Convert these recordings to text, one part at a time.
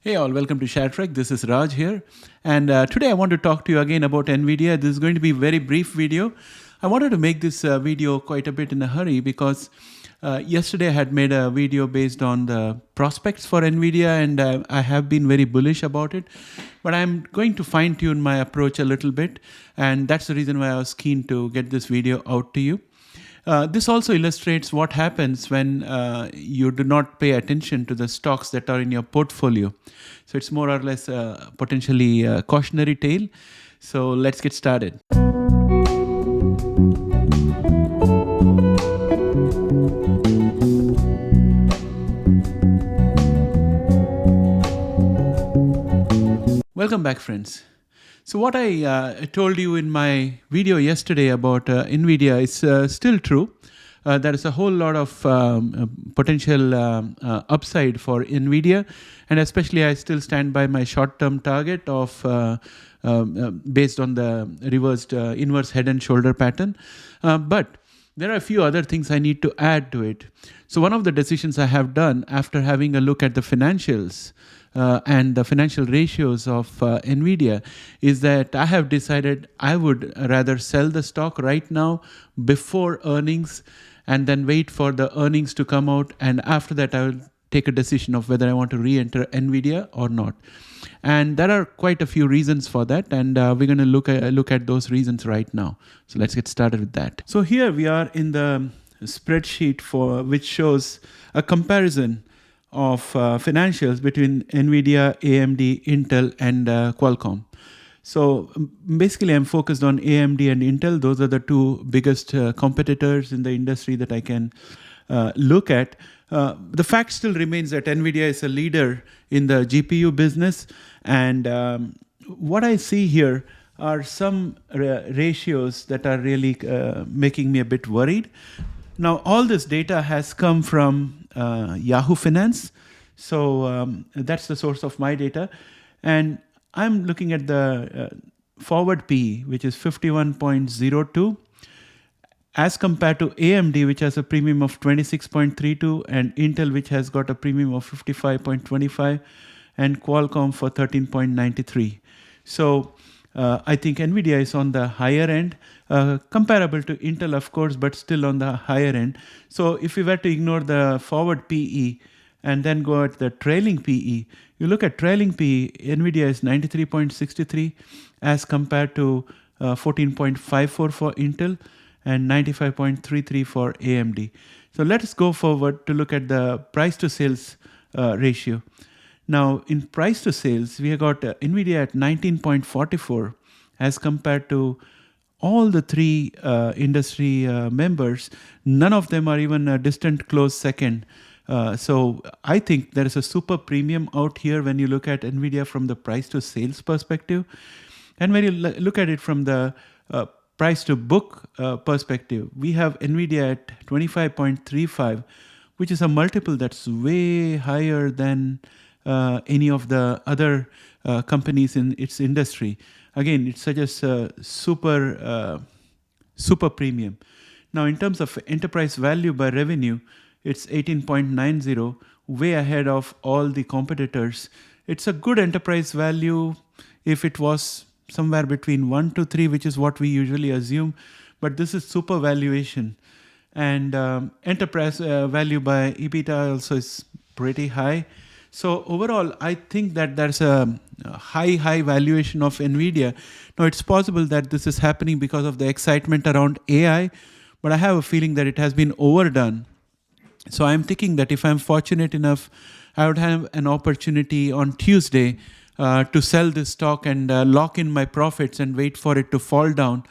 Hey all, welcome to ShareTrek. This is Raj here. And today I want to talk to you again about NVIDIA. This is going to be a very brief video. I wanted to make this video quite a bit in a hurry because yesterday I had made a video based on the prospects for NVIDIA and I have been very bullish about it. But I'm going to fine tune my approach a little bit. And that's the reason why I was keen to get this video out to you. This also illustrates what happens when you do not pay attention to the stocks that are in your portfolio. So it's more or less a potentially cautionary tale. So let's get started. Welcome back, friends. So what I told you in my video yesterday about NVIDIA is still true. There is a whole lot of potential upside for NVIDIA, and especially I still stand by my short-term target of based on the inverse head and shoulder pattern. But there are a few other things I need to add to it. So one of the decisions I have done after having a look at the financials and the financial ratios of NVIDIA is that I have decided I would rather sell the stock right now before earnings and then wait for the earnings to come out, and after that I will take a decision of whether I want to re-enter NVIDIA or not. And there are quite a few reasons for that, and we're going to look at those reasons right now. So let's get started with that. So here we are in the spreadsheet which shows a comparison of financials between NVIDIA, AMD, Intel, and Qualcomm. So basically I'm focused on AMD and Intel. Those are the two biggest competitors in the industry that I can look at. The fact still remains that NVIDIA is a leader in the GPU business, and what I see here are some ratios that are really making me a bit worried. Now, all this data has come from Yahoo Finance, so that's the source of my data, and I'm looking at the forward PE, which is 51.02, as compared to AMD, which has a premium of 26.32, and Intel, which has got a premium of 55.25, and Qualcomm for 13.93. So I think NVIDIA is on the higher end, comparable to Intel, of course, but still on the higher end. So if we were to ignore the forward PE and then go at the trailing PE, you look at trailing PE, NVIDIA is 93.63 as compared to 14.54 for Intel and 95.33 for AMD. So let's go forward to look at the price to sales ratio. Now, in price to sales, we have got NVIDIA at 19.44 as compared to all the three industry members. None of them are even a distant close second. So I think there is a super premium out here when you look at NVIDIA from the price to sales perspective. And when you look at it from the price to book perspective, we have NVIDIA at 25.35, which is a multiple that's way higher than any of the other companies in its industry. Again, it suggests a super premium. Now, in terms of enterprise value by revenue, it's 18.90, way ahead of all the competitors. It's a good enterprise value if it was somewhere between 1 to 3, which is what we usually assume, but this is super valuation. And enterprise value by EBITDA also is pretty high. So overall, I think that there's a high valuation of NVIDIA. Now, it's possible that this is happening because of the excitement around AI, but I have a feeling that it has been overdone. So I'm thinking that if I'm fortunate enough, I would have an opportunity on Tuesday to sell this stock and lock in my profits and wait for it to fall down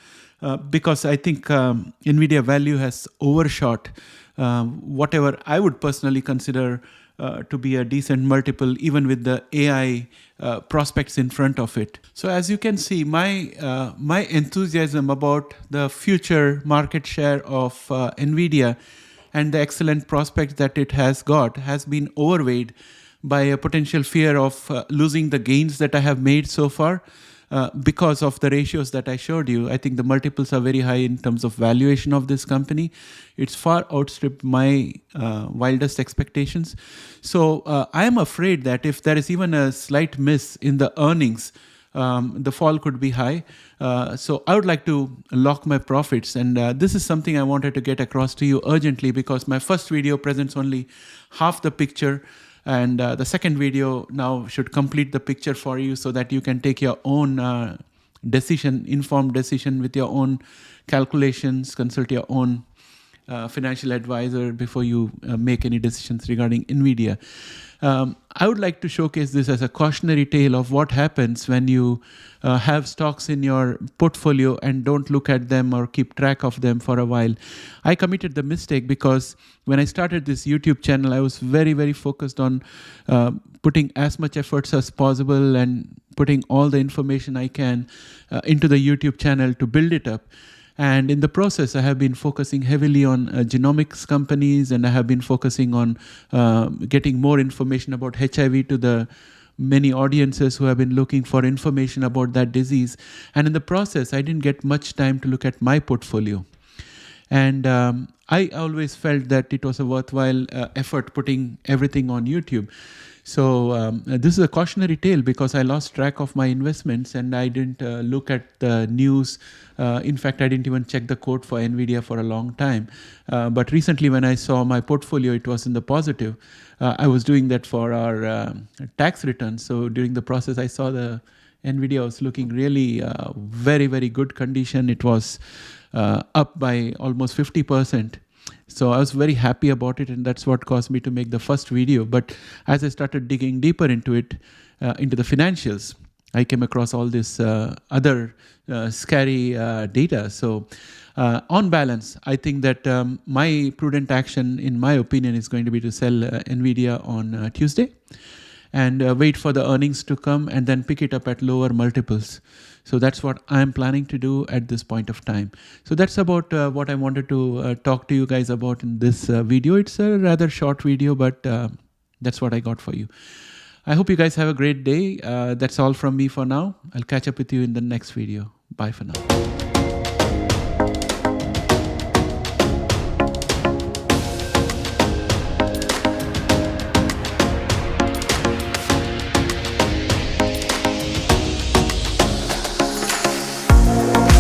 because I think NVIDIA value has overshot whatever I would personally consider to be a decent multiple, even with the AI prospects in front of it. So as you can see, my enthusiasm about the future market share of NVIDIA and the excellent prospects that it has got has been overweighed by a potential fear of losing the gains that I have made so far. because of the ratios that I showed you. I think the multiples are very high in terms of valuation of this company. It's far outstripped my wildest expectations. So I am afraid that if there is even a slight miss in the earnings, the fall could be high. So I would like to lock my profits. And this is something I wanted to get across to you urgently, because my first video presents only half the picture. And the second video now should complete the picture for you, so that you can take your own informed decision with your own calculations, consult your own financial advisor before you make any decisions regarding NVIDIA. I would like to showcase this as a cautionary tale of what happens when you have stocks in your portfolio and don't look at them or keep track of them for a while. I committed the mistake because when I started this YouTube channel, I was very, very focused on putting as much efforts as possible and putting all the information I can into the YouTube channel to build it up. And in the process, I have been focusing heavily on genomics companies, and I have been focusing on getting more information about HIV to the many audiences who have been looking for information about that disease. And in the process, I didn't get much time to look at my portfolio. And I always felt that it was a worthwhile effort putting everything on YouTube. So this is a cautionary tale, because I lost track of my investments and I didn't look at the news. In fact, I didn't even check the quote for NVIDIA for a long time. But recently when I saw my portfolio, it was in the positive. I was doing that for our tax returns. So during the process, I saw the NVIDIA was looking really very, very good condition. It was up by almost 50%. So I was very happy about it, and that's what caused me to make the first video. But as I started digging deeper into it, into the financials, I came across all this other scary data. So on balance, I think that my prudent action, in my opinion, is going to be to sell NVIDIA on Tuesday and wait for the earnings to come and then pick it up at lower multiples. So that's what I'm planning to do at this point of time. So that's about what I wanted to talk to you guys about in this video. It's a rather short video, but that's what I got for you. I hope you guys have a great day. That's all from me for now. I'll catch up with you in the next video. Bye for now.